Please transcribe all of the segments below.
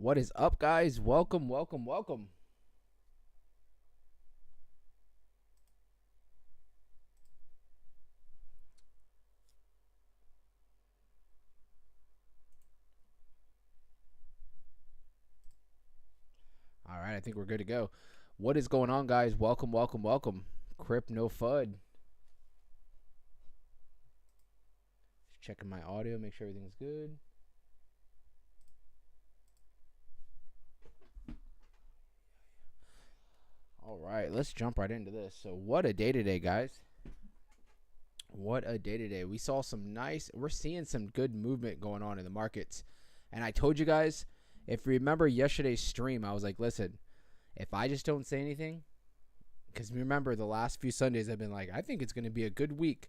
What is up, guys? Welcome, welcome, welcome. All right, I think we're good to go. What is going on, guys? Welcome, welcome, welcome. Crip no FUD. Just checking my audio, make sure everything's good. All right, let's jump right into this. So, what a day today, guys. What a day today. We're seeing some good movement going on in the markets. And I told you guys, if you remember yesterday's stream, I was like, listen, if I just don't say anything, because remember the last few Sundays I've been like, I think it's going to be a good week.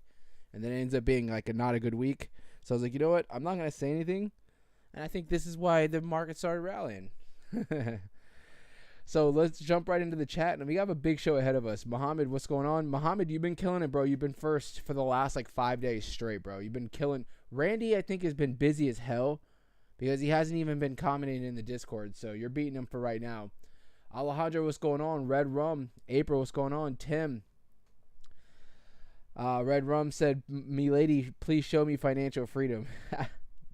And then it ends up being like not a good week. So I was like, you know what? I'm not going to say anything. And I think this is why the market started rallying. So let's jump right into the chat. And we have a big show ahead of us. Muhammad, what's going on? Muhammad, you've been killing it, bro. You've been first for the last 5 days straight, bro. You've been killing. Randy, I think, has been busy as hell because he hasn't even been commenting in the Discord. So you're beating him for right now. Alejandro, what's going on? Red Rum. April, what's going on? Tim. Red Rum said, Milady, please show me financial freedom.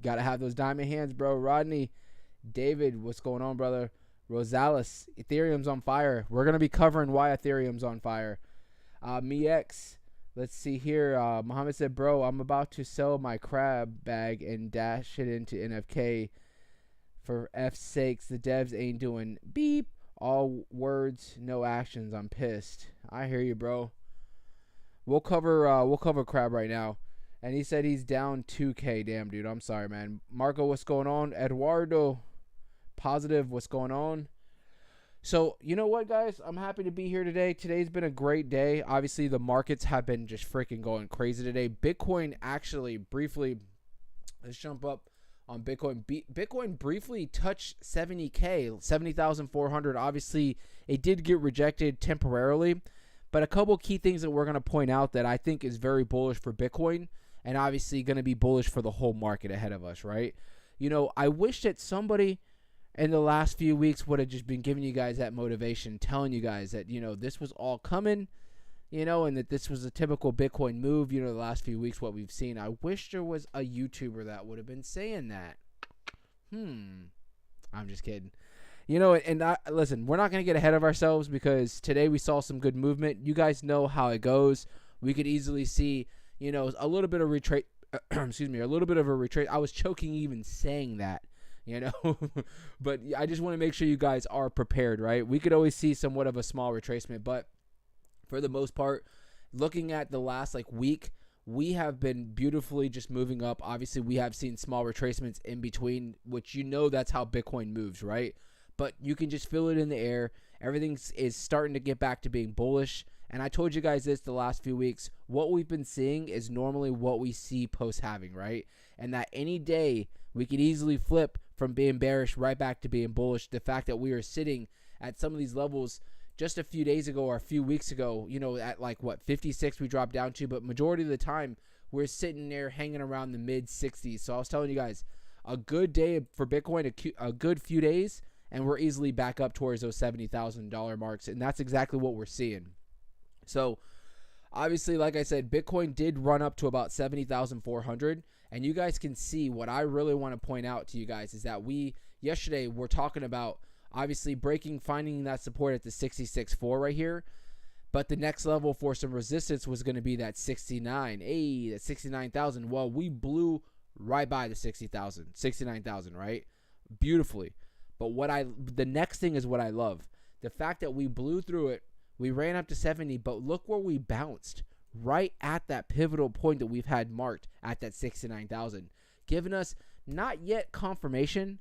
Gotta have those diamond hands, bro. Rodney. David, what's going on, brother? Rosales, Ethereum's on fire. We're going to be covering why Ethereum's on fire. MeX, let's see here. Muhammad said, bro, I'm about to sell my crab bag and dash it into NFK. For F's sakes, the devs ain't doing beep. All words, no actions. I'm pissed. I hear you, bro. We'll cover crab right now. And he said he's down 2K. Damn, dude. I'm sorry, man. Marco, what's going on? Eduardo, Positive, what's going on? So, you know what, guys? I'm happy to be here today. Today's been a great day. Obviously, the markets have been just freaking going crazy today. Bitcoin actually briefly, let's jump up on Bitcoin. Bitcoin briefly touched 70K, 70,400. Obviously, it did get rejected temporarily. But a couple key things that we're going to point out that I think is very bullish for Bitcoin and obviously going to be bullish for the whole market ahead of us, right? You know, I wish that somebody in the last few weeks would have just been giving you guys that motivation, telling you guys that, you know, this was all coming, you know, and that this was a typical Bitcoin move, you know, the last few weeks, what we've seen. I wish there was a YouTuber that would have been saying that. I'm just kidding. You know, and listen, we're not going to get ahead of ourselves because today we saw some good movement. You guys know how it goes. We could easily see, you know, a little bit of retreat. Excuse me, a little bit of a retreat. I was choking even saying that, you know, but I just want to make sure you guys are prepared, right? We could always see somewhat of a small retracement, but for the most part, looking at the last week, we have been beautifully just moving up. Obviously, we have seen small retracements in between, which you know that's how Bitcoin moves, right? But you can just feel it in the air. Everything is starting to get back to being bullish. And I told you guys this the last few weeks. What we've been seeing is normally what we see post-halving, right? And that any day we could easily flip from being bearish right back to being bullish. The fact that we are sitting at some of these levels just a few days ago or a few weeks ago, you know, at 56 we dropped down to. But majority of the time, we're sitting there hanging around the mid-60s. So I was telling you guys, a good day for Bitcoin, a good few days, and we're easily back up towards those $70,000 marks. And that's exactly what we're seeing. So, obviously, like I said, Bitcoin did run up to about 70,400. And you guys can see what I really want to point out to you guys is that yesterday, we're talking about, obviously, finding that support at the 66.4 right here. But the next level for some resistance was going to be that 69. Hey, that 69,000. Well, we blew right by the 60,000, 69,000, right? Beautifully. But the next thing is what I love. The fact that we blew through it, we ran up to 70, but look where we bounced. Right at that pivotal point that we've had marked at that 69,000. Giving us not yet confirmation,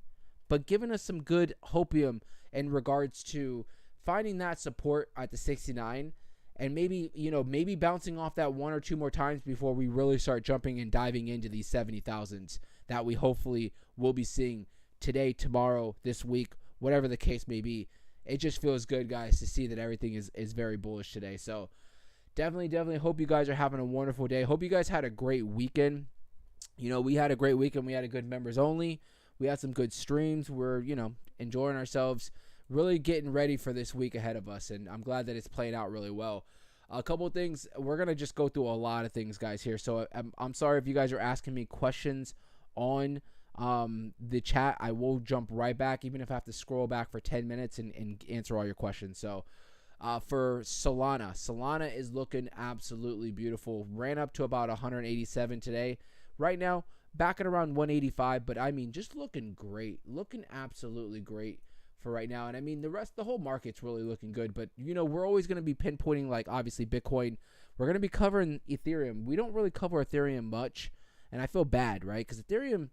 but giving us some good hopium in regards to finding that support at the 69 and maybe bouncing off that one or two more times before we really start jumping and diving into these 70,000s that we hopefully will be seeing today, tomorrow, this week, whatever the case may be. It just feels good, guys, to see that everything is very bullish today. So definitely hope you guys are having a wonderful day. Hope you guys had a great weekend. You know, we had a great weekend. We had a good members only. We had some good streams. We're, enjoying ourselves, really getting ready for this week ahead of us, and I'm glad that it's playing out really well. A couple of things. We're going to just go through a lot of things, guys, here. So I'm sorry if you guys are asking me questions on the chat. I will jump right back, even if I have to scroll back for 10 minutes and answer all your questions. So for Solana is looking absolutely beautiful. Ran up to about 187 today. Right now, back at around 185, but I mean, just looking great. Looking absolutely great for right now. And I mean, the whole market's really looking good. But, we're always going to be pinpointing, like, obviously, Bitcoin. We're going to be covering Ethereum. We don't really cover Ethereum much, and I feel bad, right? Because Ethereum,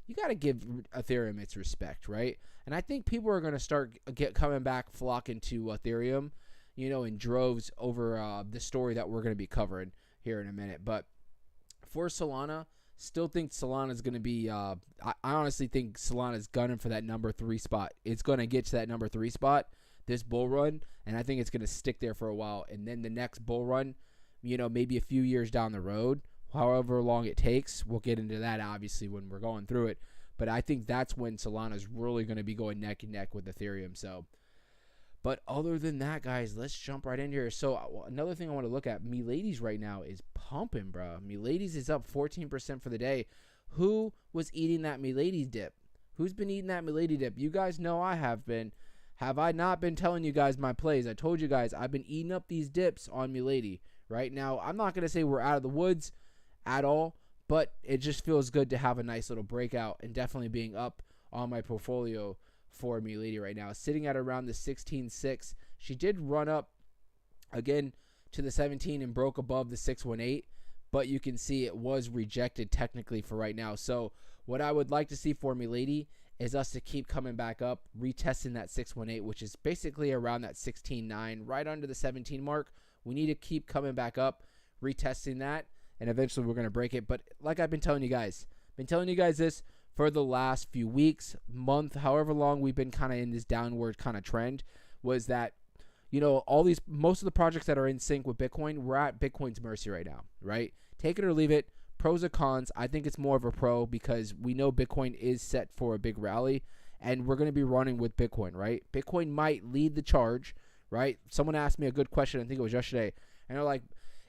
you got to give Ethereum its respect, right? And I think people are going to start coming back, flocking to Ethereum, in droves over the story that we're going to be covering here in a minute. But for Solana, still think Solana is going to be, I honestly think Solana is gunning for that number 3 spot. It's going to get to that number 3 spot this bull run, and I think it's going to stick there for a while. And then the next bull run, maybe a few years down the road, however long it takes, we'll get into that obviously when we're going through it. But I think that's when Solana is really going to be going neck and neck with Ethereum. So, but other than that, guys, let's jump right in here. So another thing I want to look at, Milady's right now is pumping, bro. Milady's is up 14% for the day. Who was eating that Milady dip? Who's been eating that Milady dip? You guys know I have been. Have I not been telling you guys my plays? I told you guys I've been eating up these dips on Milady. Right now, I'm not going to say we're out of the woods at all, but it just feels good to have a nice little breakout and definitely being up on my portfolio for Milady right now, sitting at around the 16.6. She did run up again to the 17 and broke above the 618, but you can see it was rejected technically for right now. So what I would like to see for Milady is us to keep coming back up, retesting that 618, which is basically around that 16.9, right under the 17 mark. We need to keep coming back up, retesting that, and eventually we're going to break it. But like I've been telling you guys, this for the last few weeks, month, however long we've been kind of in this downward kind of trend, was that, most of the projects that are in sync with Bitcoin, we're at Bitcoin's mercy right now, right? Take it or leave it. Pros or cons. I think it's more of a pro because we know Bitcoin is set for a big rally, and we're going to be running with Bitcoin, right? Bitcoin might lead the charge, right? Someone asked me a good question, I think it was yesterday, and they're like,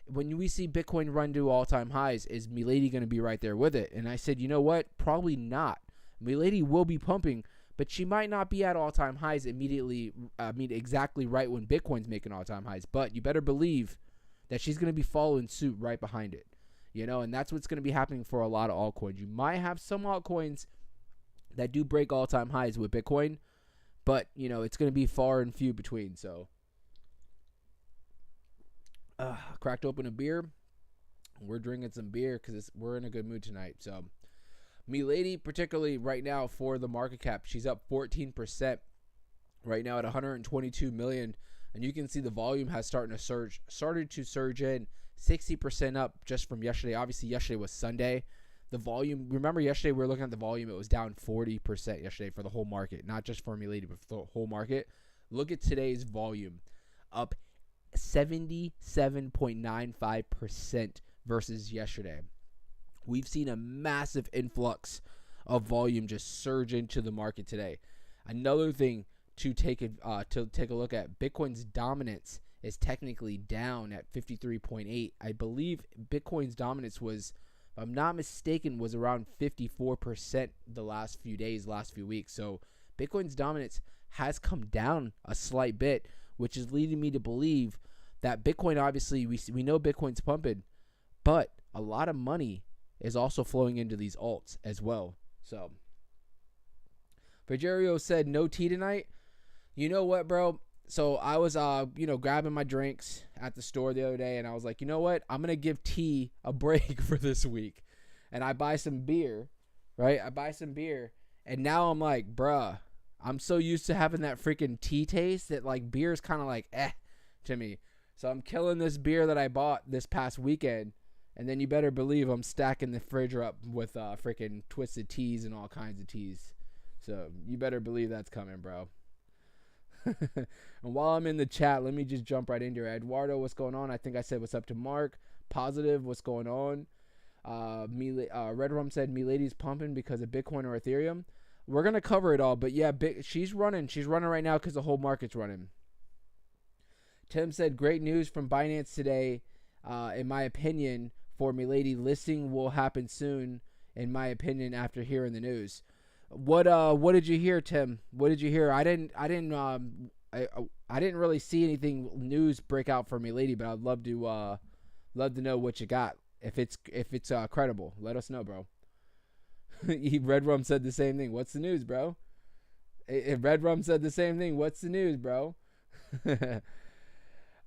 when we see Bitcoin run to all-time highs, is Milady going to be right there with it? And I said, you know what? Probably not. Milady will be pumping, but she might not be at all-time highs immediately, exactly right when Bitcoin's making all-time highs. But you better believe that she's going to be following suit right behind it. And that's what's going to be happening for a lot of altcoins. You might have some altcoins that do break all-time highs with Bitcoin, but, it's going to be far and few between, so. Cracked open a beer. We're drinking some beer because we're in a good mood tonight. So, Milady, particularly right now for the market cap, she's up 14% right now at 122 million, and you can see the volume has started to surge in 60% up just from yesterday. Obviously, yesterday was Sunday. The volume. Remember, yesterday we were looking at the volume. It was down 40% yesterday for the whole market, not just for Milady, but for the whole market. Look at today's volume, up 77.95% versus yesterday. We've seen a massive influx of volume just surge into the market today. Another thing to take a look at, Bitcoin's dominance is technically down at 53.8. I believe Bitcoin's dominance was, if I'm not mistaken, was around 54% the last few days, last few weeks. So Bitcoin's dominance has come down a slight bit, which is leading me to believe that Bitcoin, obviously, we know Bitcoin's pumping, but a lot of money is also flowing into these alts as well. So, Virgerio said, no tea tonight. You know what, bro? So, I was, grabbing my drinks at the store the other day, and I was like, you know what? I'm going to give tea a break for this week. And I buy some beer, right? And now I'm like, bruh, I'm so used to having that freaking tea taste that, like, beer is kind of like, to me. So I'm killing this beer that I bought this past weekend. And then you better believe I'm stacking the fridge up with freaking twisted teas and all kinds of teas. So you better believe that's coming, bro. And while I'm in the chat, let me just jump right into it. Eduardo, what's going on? I think I said what's up to Mark. Positive, what's going on? Red Rum said Milady's pumping because of Bitcoin or Ethereum. we're gonna cover it all. But yeah, she's running. She's running right now because the whole market's running. Tim said, great news from Binance today. In my opinion, for Milady, listing will happen soon. In my opinion, after hearing the news. What did you hear, Tim? What did you hear? I didn't really see anything news break out for Milady, but I'd love to know what you got. If it's credible, let us know, bro. Red Rum said the same thing. What's the news, bro? Red Rum said the same thing. What's the news, bro?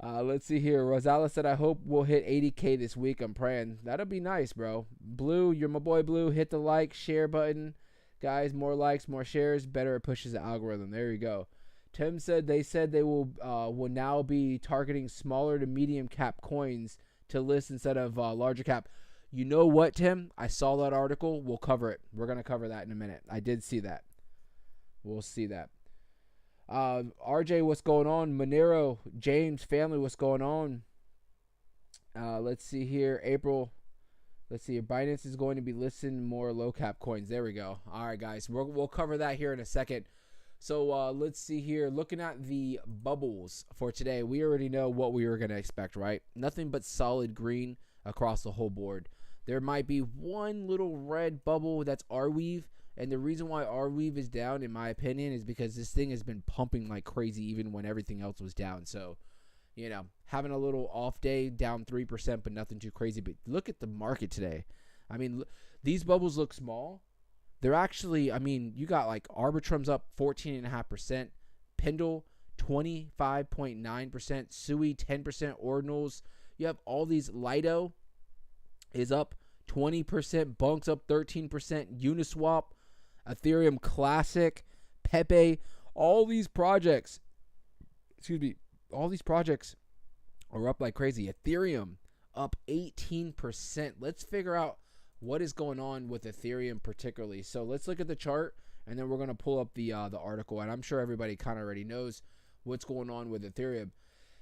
Let's see here. Rosala said, I hope we'll hit 80K this week. I'm praying. That'll be nice, bro. Blue, you're my boy, Blue. Hit the like, share button. Guys, more likes, more shares. Better it pushes the algorithm. There you go. Tim said they will now be targeting smaller to medium cap coins to list instead of larger cap. You know what, Tim? I saw that article. We'll cover it. We're going to cover that in a minute. I did see that. We'll see that. RJ, what's going on? Monero, James, family, what's going on? Let's see here. April, let's see here. Binance is going to be listing more low cap coins. There we go. All right, guys. We'll cover that here in a second. So let's see here. Looking at the bubbles for today, we already know what we were going to expect, right? Nothing but solid green across the whole board. There might be one little red bubble that's Arweave. And the reason why Arweave is down, in my opinion, is because this thing has been pumping like crazy even when everything else was down. So, having a little off day, down 3%, but nothing too crazy. But look at the market today. I mean, these bubbles look small. They're actually, you got like Arbitrum's up 14.5%, Pendle 25.9%, Sui 10%, Ordinals. You have all these. Lido is up 20%, BONK's up 13%, Uniswap, Ethereum Classic, PEPE, all these projects are up like crazy. Ethereum up 18%. Let's figure out what is going on with Ethereum particularly. So let's look at the chart, and then we're going to pull up the article, and I'm sure everybody kind of already knows what's going on with Ethereum.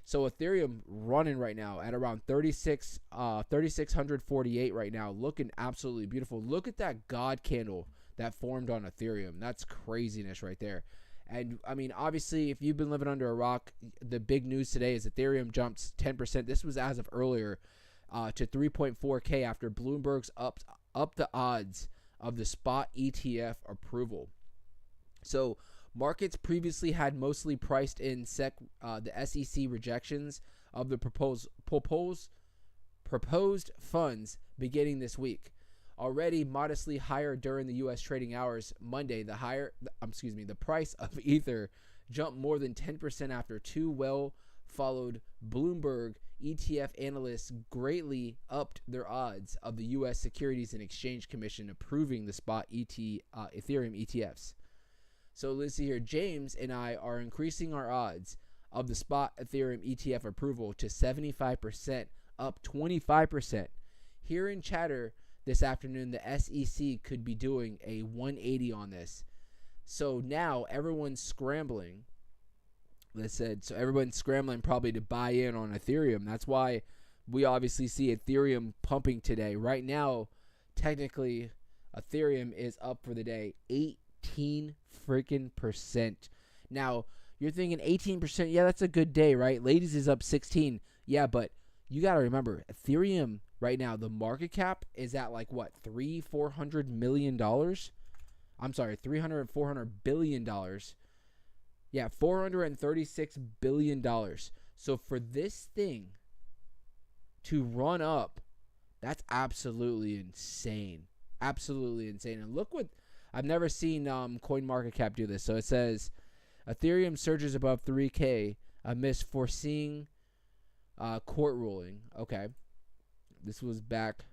So Ethereum running right now at around 3,648 right now, looking absolutely beautiful. Look at that God candle that formed on Ethereum. That's craziness right there. And obviously, if you've been living under a rock, the big news today is Ethereum jumps 10%. This was as of earlier to 3.4K after Bloomberg's upped the odds of the spot ETF approval. So markets previously had mostly priced in the SEC rejections of the proposed funds beginning this week. Already modestly higher during the U.S. trading hours Monday, the price of Ether jumped more than 10% after two well-followed Bloomberg ETF analysts greatly upped their odds of the U.S. Securities and Exchange Commission approving the spot Ethereum ETFs. So let's see here. James and I are increasing our odds of the spot Ethereum ETF approval to 75%, up 25%. Here in chatter this afternoon, the SEC could be doing a 180 on this. So now everyone's scrambling. Everyone's scrambling probably to buy in on Ethereum. That's why we obviously see Ethereum pumping today. Right now, technically, Ethereum is up for the day 18 freaking percent. Now, you're thinking 18%, yeah, that's a good day, right? Ladies is up 16. Yeah, but you got to remember, Ethereum right now, the market cap is at like what, $400 million? I'm sorry, $400 billion. Yeah, $436 billion. So for this thing to run up, that's absolutely insane. Absolutely insane. And look what, I've never seen CoinMarketCap do this. So it says, Ethereum surges above 3K amidst foreseeing court ruling. Okay. This was back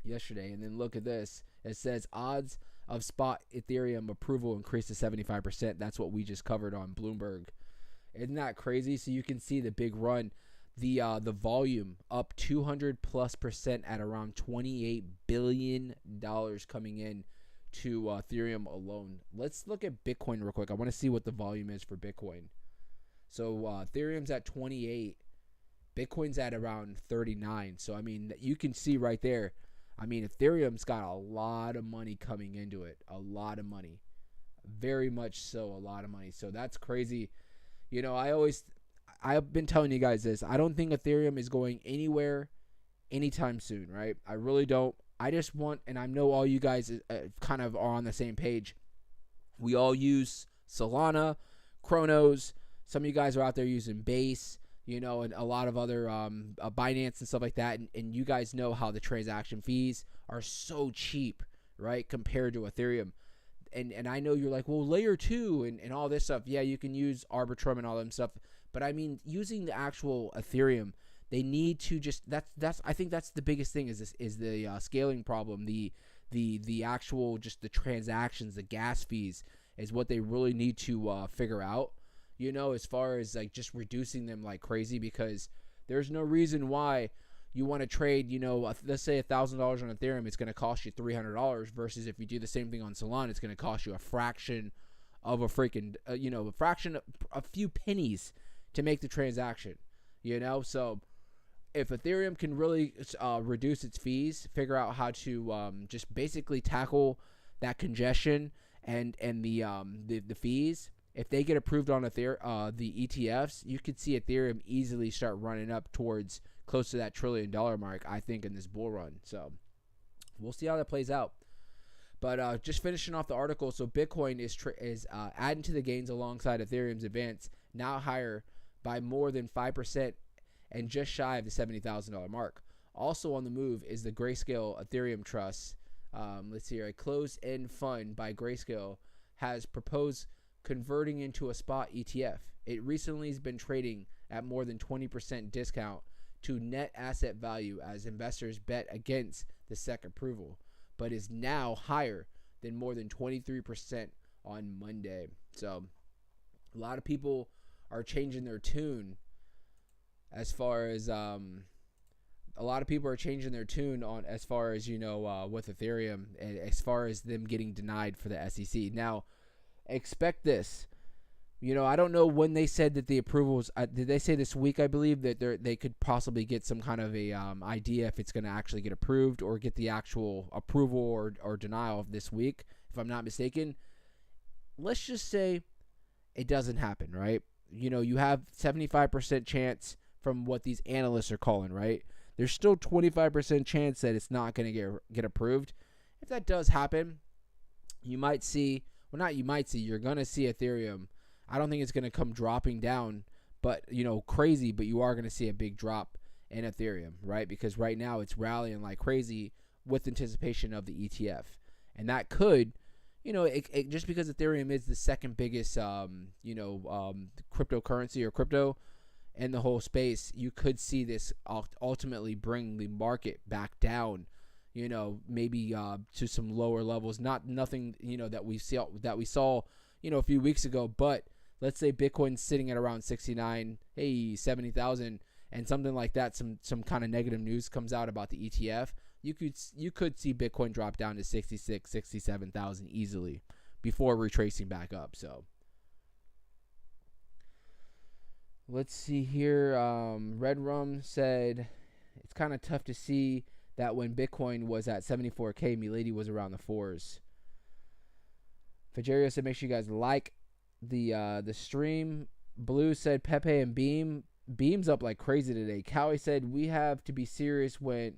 yesterday. And then look at this. It says odds of spot Ethereum approval increased to 75%. That's what we just covered on Bloomberg. Isn't that crazy? So you can see the big run. The volume up 200+% at around $28 billion coming in to Ethereum alone. Let's look at Bitcoin real quick. I want to see what the volume is for Bitcoin. So Ethereum's at 28. Bitcoin's at around 39. So, I mean, you can see right there. I mean, Ethereum's got a lot of money coming into it. A lot of money. Very much so, a lot of money. So that's crazy. You know, I've been telling you guys this. I don't think Ethereum is going anywhere anytime soon, right? I really don't. I just want, and I know all you guys kind of are on the same page. We all use Solana, Cronos. Some of you guys are out there using Base, you know, and a lot of other Binance and stuff like that. And you guys know how the transaction fees are so cheap, right, compared to Ethereum. And I know you're like, well, layer 2 and all this stuff. Yeah, you can use Arbitrum and all that stuff. But I mean, using the actual Ethereum, they need to just that's I think that's the biggest thing is the scaling problem. The actual just the transactions, the gas fees is what they really need to figure out. You know, as far as like just reducing them like crazy, because there's no reason why you want to trade, you know, let's say $1,000 on Ethereum, it's going to cost you $300 versus if you do the same thing on Solana, it's going to cost you a fraction of a freaking, a few pennies to make the transaction, you know? So if Ethereum can really reduce its fees, figure out how to just basically tackle that congestion and the fees, if they get approved on the ETFs, you could see Ethereum easily start running up towards close to that $1 trillion mark, I think, in this bull run. So we'll see how that plays out. But just finishing off the article, so Bitcoin is adding to the gains alongside Ethereum's advance, now higher by more than 5% and just shy of the $70,000 mark. Also on the move is the Grayscale Ethereum Trust. Let's see here. A closed-end fund by Grayscale has proposed converting into a spot ETF. It recently has been trading at more than 20% discount to net asset value as investors bet against the SEC approval, but is now higher than more than 23% on Monday. So a lot of people are changing their tune as far as on as far as, you know, with Ethereum, and as far as them getting denied for the SEC. Now, expect this. You know, I don't know when they said that the approvals. Did they say this week? I believe that they could possibly get some kind of a idea if it's going to actually get approved or get the actual approval or denial of this week, if I'm not mistaken. Let's just say it doesn't happen, right? You know, you have 75% chance from what these analysts are calling, right? There's still 25% chance that it's not going to get approved. If that does happen, you might see. Well, not you might see. You're going to see Ethereum. I don't think it's going to come dropping down, but, you know, crazy, but you are going to see a big drop in Ethereum, right? Because right now it's rallying like crazy with anticipation of the ETF. And that could, you know, it just because Ethereum is the second biggest, cryptocurrency or crypto in the whole space, you could see this ultimately bring the market back down, you know, maybe to some lower levels. Nothing, you know, that we saw, you know, a few weeks ago, but let's say Bitcoin's sitting at around 70,000, and something like that, some kind of negative news comes out about the ETF, you could see Bitcoin drop down to 66, 67,000 easily before retracing back up. So let's see here. Red Rum said it's kind of tough to see that when Bitcoin was at 74K, Milady was around the fours. Fajario said make sure you guys like the stream. Blue said Pepe and Beam's up like crazy today. Cowie said we have to be serious when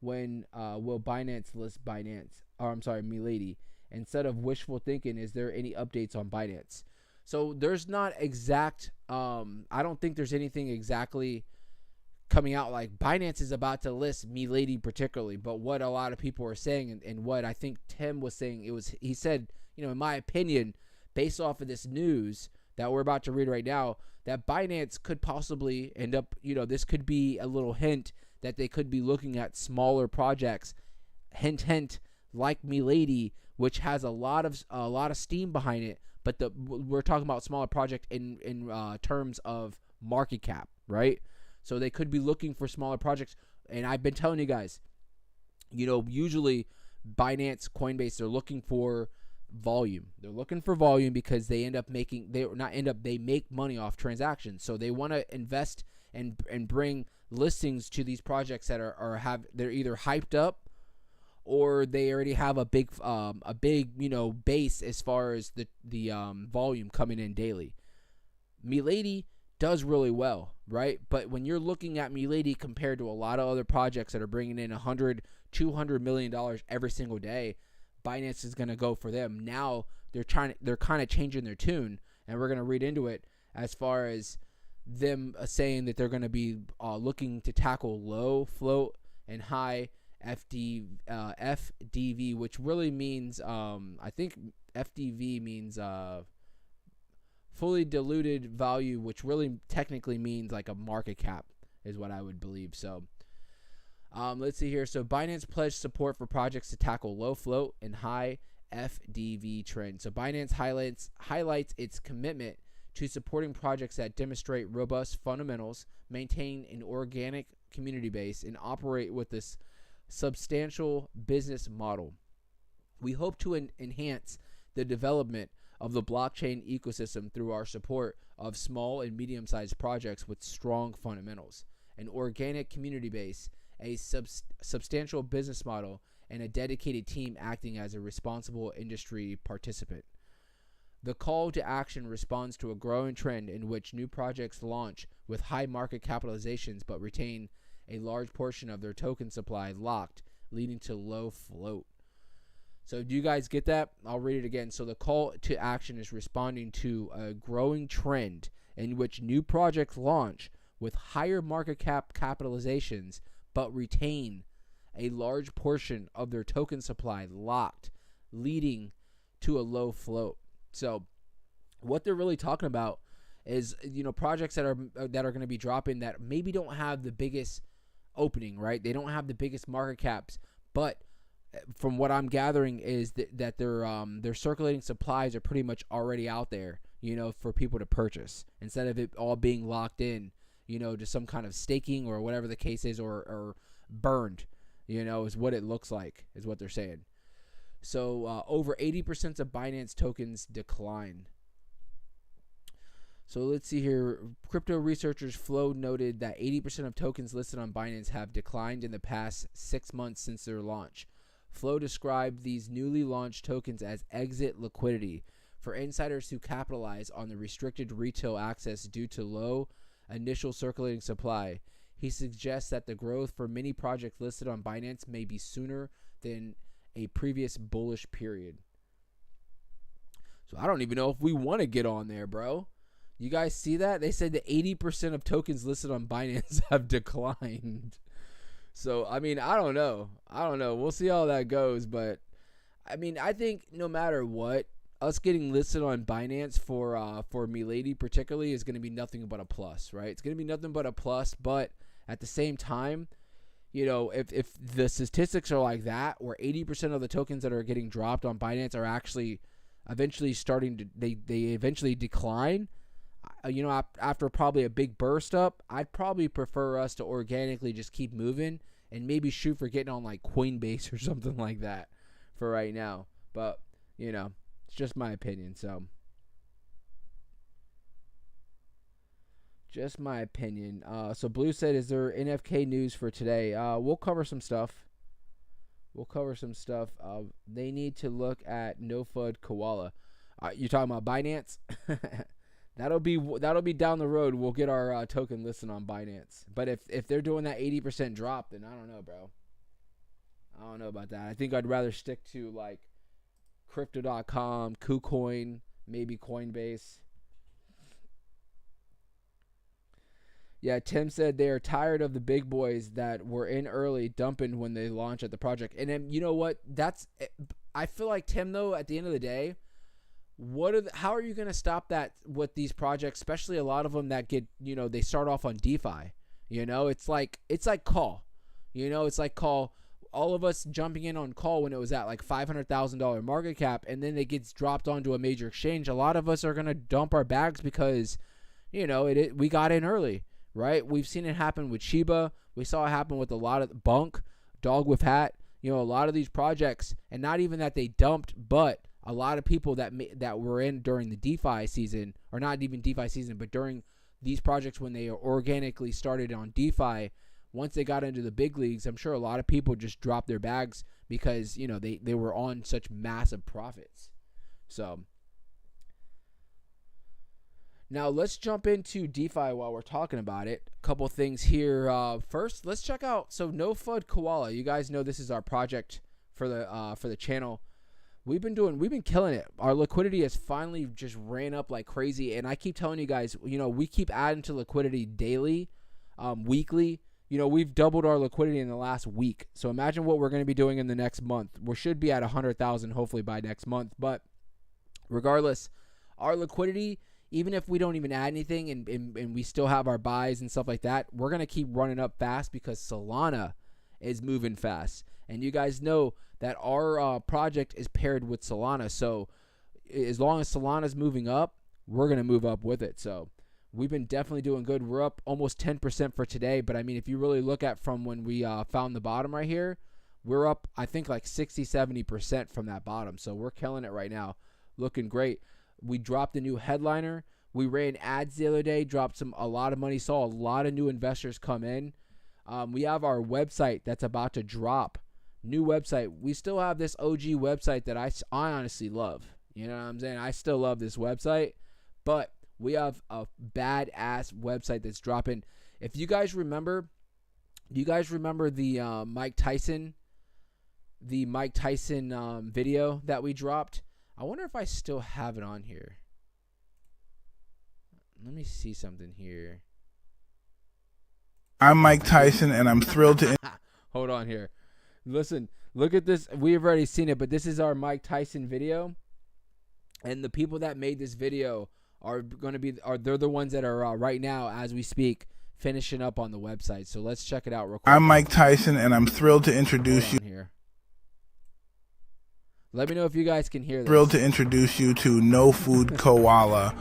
will Binance list Milady instead of wishful thinking. Is there any updates on Binance? So there's not exact. I don't think there's anything exactly coming out like Binance is about to list Milady particularly. But what a lot of people are saying, and what I think Tim was saying, he said, you know, in my opinion, based off of this news that we're about to read right now, that Binance could possibly end up, you know, this could be a little hint that they could be looking at smaller projects, hint, like Milady, which has a lot of steam behind it, but we're talking about smaller project in terms of market cap, right? So they could be looking for smaller projects, and I've been telling you guys, you know, usually Binance, Coinbase, they're looking for volume. They're looking for volume because they make money off transactions. So they want to invest and bring listings to these projects that they're either hyped up or they already have a big base as far as the volume coming in daily. Milady does really well, right? But when you're looking at Milady compared to a lot of other projects that are bringing in $100-200 million every single day, Binance is going to go for them. Now they're kind of changing their tune, and we're going to read into it as far as them saying that they're going to be looking to tackle low float and high FDV, which really means I think FDV means fully diluted value, which really technically means like a market cap is what I would believe. So let's see here. So Binance pledged support for projects to tackle low float and high FDV trend. So Binance highlights its commitment to supporting projects that demonstrate robust fundamentals, maintain an organic community base, and operate with this substantial business model. We hope to enhance the development of the blockchain ecosystem through our support of small and medium-sized projects with strong fundamentals, an organic community base, a substantial business model, and a dedicated team acting as a responsible industry participant. The call to action responds to a growing trend in which new projects launch with high market capitalizations but retain a large portion of their token supply locked, leading to low float. So do you guys get that? I'll read it again. So the call to action is responding to a growing trend in which new projects launch with higher market capitalizations but retain a large portion of their token supply locked, leading to a low float. So what they're really talking about is, projects that are going to be dropping that maybe don't have the biggest opening, right? They don't have the biggest market caps, but from what I'm gathering is that their circulating supplies are pretty much already out there, for people to purchase, instead of it all being locked in, to some kind of staking or whatever the case is, or burned, is what it looks like, is what they're saying. So over 80% of Binance tokens decline. So let's see here. Crypto researchers Flow noted that 80% of tokens listed on Binance have declined in the past 6 months since their launch. Flow described these newly launched tokens as exit liquidity for insiders who capitalize on the restricted retail access due to low initial circulating supply. He suggests that the growth for many projects listed on Binance may be sooner than a previous bullish period. So I don't even know if we want to get on there, bro. You guys see that? They said that 80% of tokens listed on Binance have declined. So, I don't know. We'll see how that goes. But, I think no matter what, us getting listed on Binance for Milady particularly is going to be nothing but a plus, right? It's going to be nothing but a plus. But at the same time, if the statistics are like that, where 80% of the tokens that are getting dropped on Binance are actually eventually they eventually decline, after probably a big burst up, I'd probably prefer us to organically just keep moving and maybe shoot for getting on like Coinbase or something like that for right now. But, it's just my opinion. So, just my opinion. So Blue said, is there NFK news for today? We'll cover some stuff. They need to look at NoFud Koala. You're talking about Binance? That'll be down the road. We'll get our token listed on Binance. But if they're doing that 80% drop, then I don't know, bro. I don't know about that. I think I'd rather stick to like Crypto.com, KuCoin, maybe Coinbase. Yeah, Tim said they are tired of the big boys that were in early dumping when they launch at the project. And then, you know what? I feel like, Tim, though, at the end of the day, how are you going to stop that with these projects, especially a lot of them that get, they start off on DeFi. It's like Call. It's like Call. All of us jumping in on Call when it was at like $500,000 market cap, and then it gets dropped onto a major exchange. A lot of us are going to dump our bags because, we got in early. Right? We've seen it happen with Shiba. We saw it happen with a lot of BONK, Dog with Hat. A lot of these projects, and not even that they dumped, but a lot of people that were in during the DeFi season, or not even DeFi season, but during these projects when they organically started on DeFi, once they got into the big leagues, I'm sure a lot of people just dropped their bags because, you know, they were on such massive profits. So now let's jump into DeFi while we're talking about it. A couple things here. First, let's check out. So No FUD Koala. You guys know this is our project for the channel. We've been killing it. Our liquidity has finally just ran up like crazy, and I keep telling you guys, you know, we keep adding to liquidity daily, weekly. You know, we've doubled our liquidity in the last week. So imagine what we're going to be doing in the next month. We should be at 100,000 hopefully by next month. But regardless, our liquidity, even if we don't even add anything and we still have our buys and stuff like that, we're going to keep running up fast because Solana is moving fast. And you guys know that our project is paired with Solana. So as long as Solana's moving up, we're going to move up with it. So we've been definitely doing good. We're up almost 10% for today. But, I mean, if you really look at from when we found the bottom right here, we're up, I think, like 60, 70% from that bottom. So we're killing it right now. Looking great. We dropped a new headliner. We ran ads the other day, dropped a lot of money, saw a lot of new investors come in. We have our website that's about to drop. New website. We still have this OG website that I honestly love. You know what I'm saying? I still love this website, but we have a badass website that's dropping. If you guys remember, the Mike Tyson video that we dropped? I wonder if I still have it on here. Let me see something here. I'm Mike Tyson, and I'm thrilled to... Hold on here. Listen, look at this. We've already seen it, but this is our Mike Tyson video. And the people that made this video they're the ones that are right now, as we speak, finishing up on the website. So let's check it out real quick. I'm Mike Tyson, and I'm thrilled to introduce you... Here. Let me know if you guys can hear this. Thrilled to introduce you to No FUD Koala.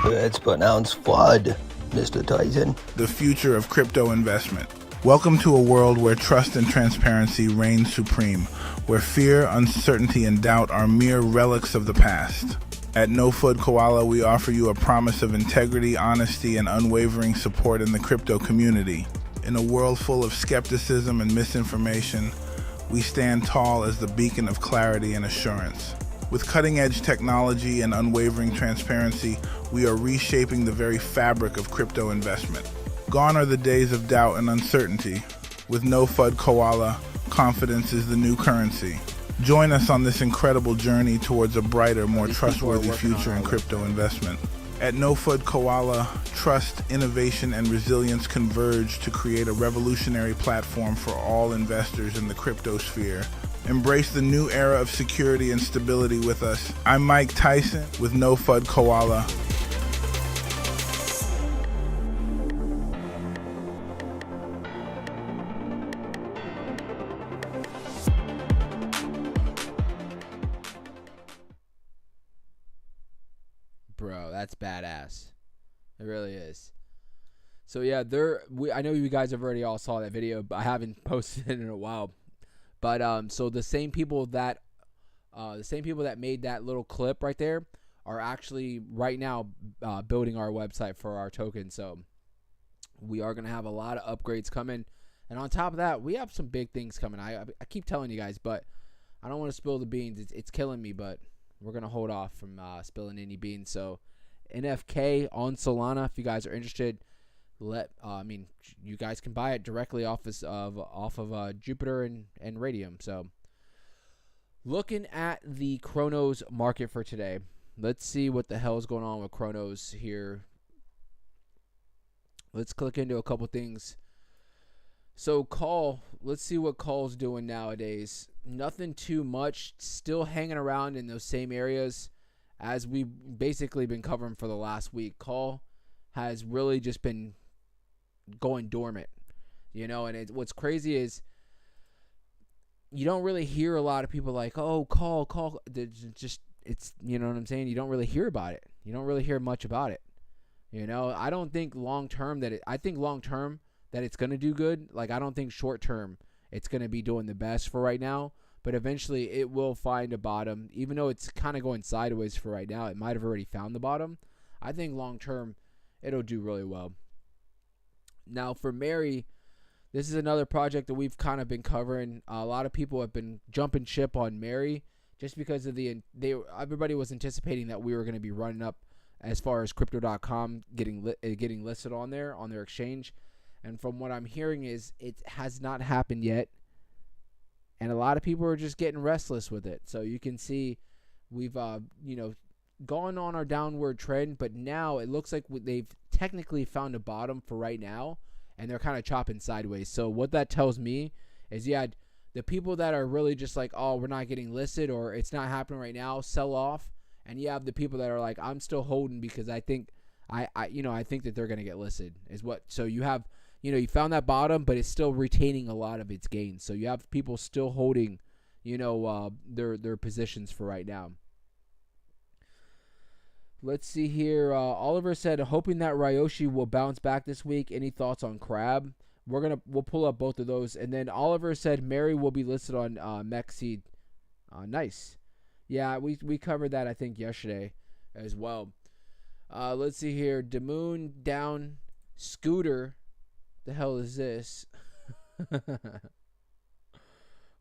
It's pronounced FUD, Mr. Tyson. The future of crypto investment. Welcome to a world where trust and transparency reign supreme, where fear, uncertainty, and doubt are mere relics of the past. At No FUD Koala, we offer you a promise of integrity, honesty, and unwavering support in the crypto community. In a world full of skepticism and misinformation, we stand tall as the beacon of clarity and assurance. With cutting-edge technology and unwavering transparency, we are reshaping the very fabric of crypto investment. Gone are the days of doubt and uncertainty. With No FUD Koala, confidence is the new currency. Join us on this incredible journey towards a brighter, more trustworthy future in crypto investment. At No FUD Koala, trust, innovation, and resilience converge to create a revolutionary platform for all investors in the crypto sphere. Embrace the new era of security and stability with us. I'm Mike Tyson with No FUD Koala. Bro, that's badass. It really is. So yeah, I know you guys have already all saw that video, but I haven't posted it in a while. But so the same people that made that little clip right there are actually right now building our website for our token. So we are gonna have a lot of upgrades coming, and on top of that, we have some big things coming. I keep telling you guys, but I don't want to spill the beans. It's killing me, but we're going to hold off from spilling any beans. So NFK on Solana, if you guys are interested, you guys can buy it directly off of Jupiter and Radium. So looking at the Cronos market for today, let's see what the hell is going on with Cronos here. Let's click into a couple things. So let's see what Call's doing nowadays. Nothing too much, still hanging around in those same areas as we've basically been covering for the last week. Call has really just been going dormant, and what's crazy is you don't really hear a lot of people like, oh, call. It's you know what I'm saying? You don't really hear about it. You don't really hear much about it. I don't think long term that it's going to do good. Like, I don't think short term it's going to be doing the best for right now, but eventually it will find a bottom. Even though it's kind of going sideways for right now, it might have already found the bottom. I think long term it'll do really well. Now for Mary, This is another project that we've kind of been covering. A lot of people have been jumping ship on Mary just because of everybody was anticipating that we were going to be running up as far as crypto.com getting listed on their exchange. And from what I'm hearing is it has not happened yet. And a lot of people are just getting restless with it. So you can see we've gone on our downward trend, but now it looks like they've technically found a bottom for right now, and they're kind of chopping sideways. So what that tells me is, yeah, the people that are really just like, oh, we're not getting listed or it's not happening right now, sell off. And you have the people that are like, I'm still holding because I think I think that they're going to get listed is what. So you have, you found that bottom, but it's still retaining a lot of its gains. So you have people still holding, their positions for right now. Let's see here. Oliver said, hoping that Ryoshi will bounce back this week. Any thoughts on Crab? We'll pull up both of those. And then Oliver said Mary will be listed on Mexseed. Nice. Yeah, we covered that I think yesterday as well. Let's see here. Demoon down. Scooter. The hell is this?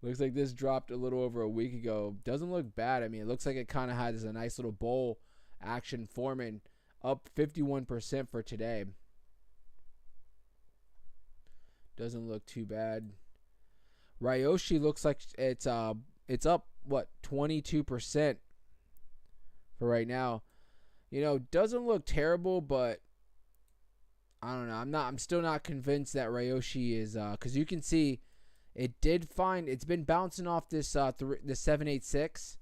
Looks like this dropped a little over a week ago. Doesn't look bad. I mean, it looks like it kind of has a nice little bowl action forming, up 51% for today. Doesn't look too bad. Ryoshi looks like it's up 22% for right now. Doesn't look terrible, but I don't know. I'm still not convinced that Ryoshi is cuz you can see it's been bouncing off this the 786.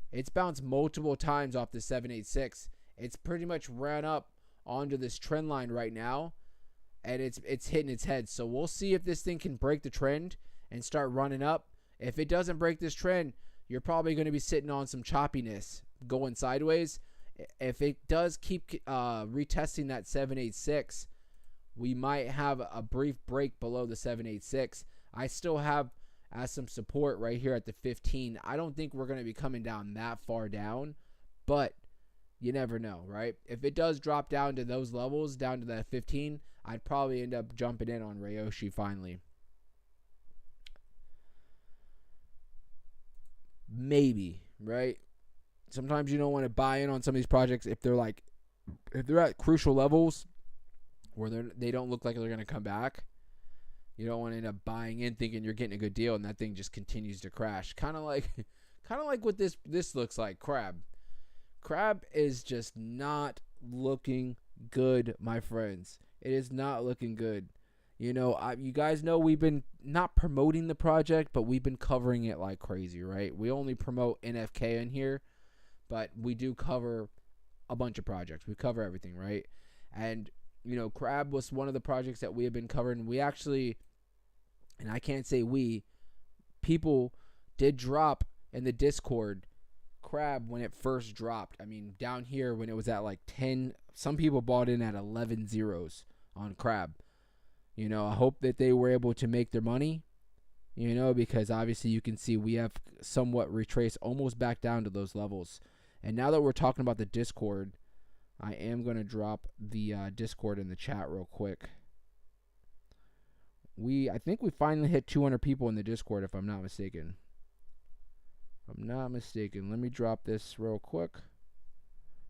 It's bounced multiple times off the 786. It's pretty much ran up onto this trend line right now, and it's hitting its head. So we'll see if this thing can break the trend and start running up. If it doesn't break this trend, you're probably going to be sitting on some choppiness going sideways. If it does keep retesting that 786, we might have a brief break below the 786. I still have as some support right here at the 15. I don't think we're going to be coming down that far down, but you never know, right? If it does drop down to those levels, down to that 15, I'd probably end up jumping in on Ryoshi finally. Maybe, right? Sometimes you don't want to buy in on some of these projects if they're at crucial levels where they don't look like they're going to come back. You don't want to end up buying in thinking you're getting a good deal and that thing just continues to crash. Kind of like what this looks like. Crab is just not looking good, my friends. It is not looking good. You guys know we've been not promoting the project, but we've been covering it like crazy, right? We only promote NFK in here, but we do cover a bunch of projects. We cover everything, right? And, Crab was one of the projects that we have been covering. We actually, and I can't say people did drop in the Discord Crab when it first dropped. I mean, down here when it was at like 10, some people bought in at 11 zeros on Crab. I hope that they were able to make their money, because obviously you can see we have somewhat retraced almost back down to those levels. And now that we're talking about the Discord, I am going to drop the Discord in the chat real quick. I think we finally hit 200 people in the Discord, if I'm not mistaken. Let me drop this real quick.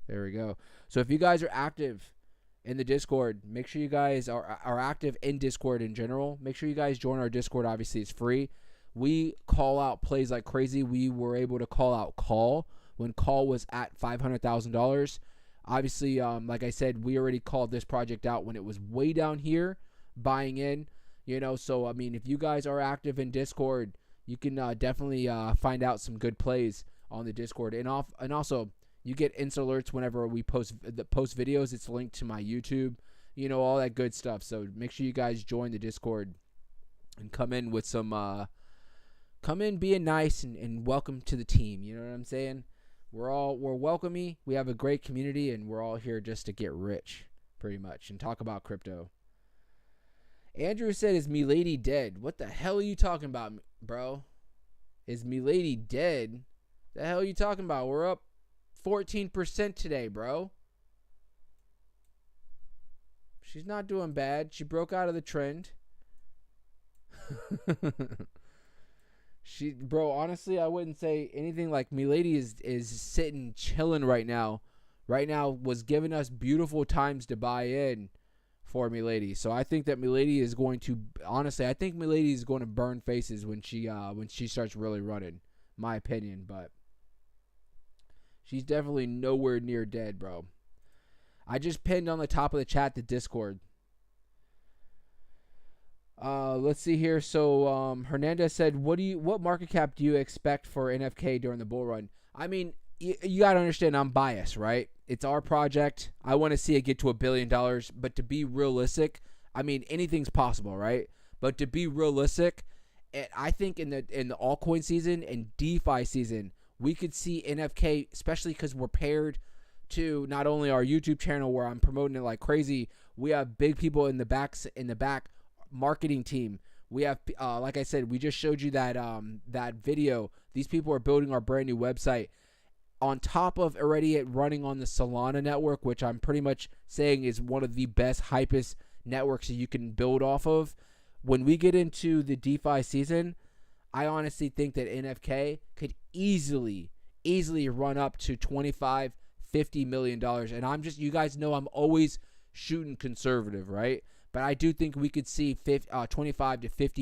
There we go. So if you guys are active in the Discord, make sure you guys are active in Discord in general. Make sure you guys join our Discord. Obviously, it's free. We call out plays like crazy. We were able to call out Call when Call was at $500,000. Obviously, like I said, we already called this project out when it was way down here, buying in. So I mean, if you guys are active in Discord, you can definitely find out some good plays on the Discord, and also you get instant alerts whenever we post videos. It's linked to my YouTube, all that good stuff. So make sure you guys join the Discord and come in with some, being nice and welcome to the team. You know what I'm saying? We're welcoming. We have a great community, and we're all here just to get rich, pretty much, and talk about crypto. Andrew said, "Is Milady dead?" What the hell are you talking about, bro? Is Milady dead? The hell are you talking about? We're up 14% today, bro. She's not doing bad. She broke out of the trend. Bro, honestly, I wouldn't say anything. Like, Milady is sitting chilling right now. Right now was giving us beautiful times to buy in for Milady. So I think that Milady is going to, honestly, I think Milady is going to burn faces when she starts really running. My opinion, but she's definitely nowhere near dead, bro. I just pinned on the top of the chat the Discord. Let's see here. So Hernandez said, what market cap do you expect for NFK during the bull run? I mean, you got to understand, I'm biased, right? It's our project. I want to see it get to $1 billion, but to be realistic, I mean, anything's possible, right? But to be realistic, I think in the altcoin season and DeFi season, we could see NFK, especially because we're paired to not only our YouTube channel where I'm promoting it like crazy. We have big people in the back marketing team. We have, like I said, we just showed you that video. These people are building our brand new website on top of already it running on the Solana network, which I'm pretty much saying is one of the best, hypest networks that you can build off of. When we get into the DeFi season, I honestly think that NFK could easily run up to $25-50 million. And you guys know I'm always shooting conservative, right? But I do think we could see 25 to 50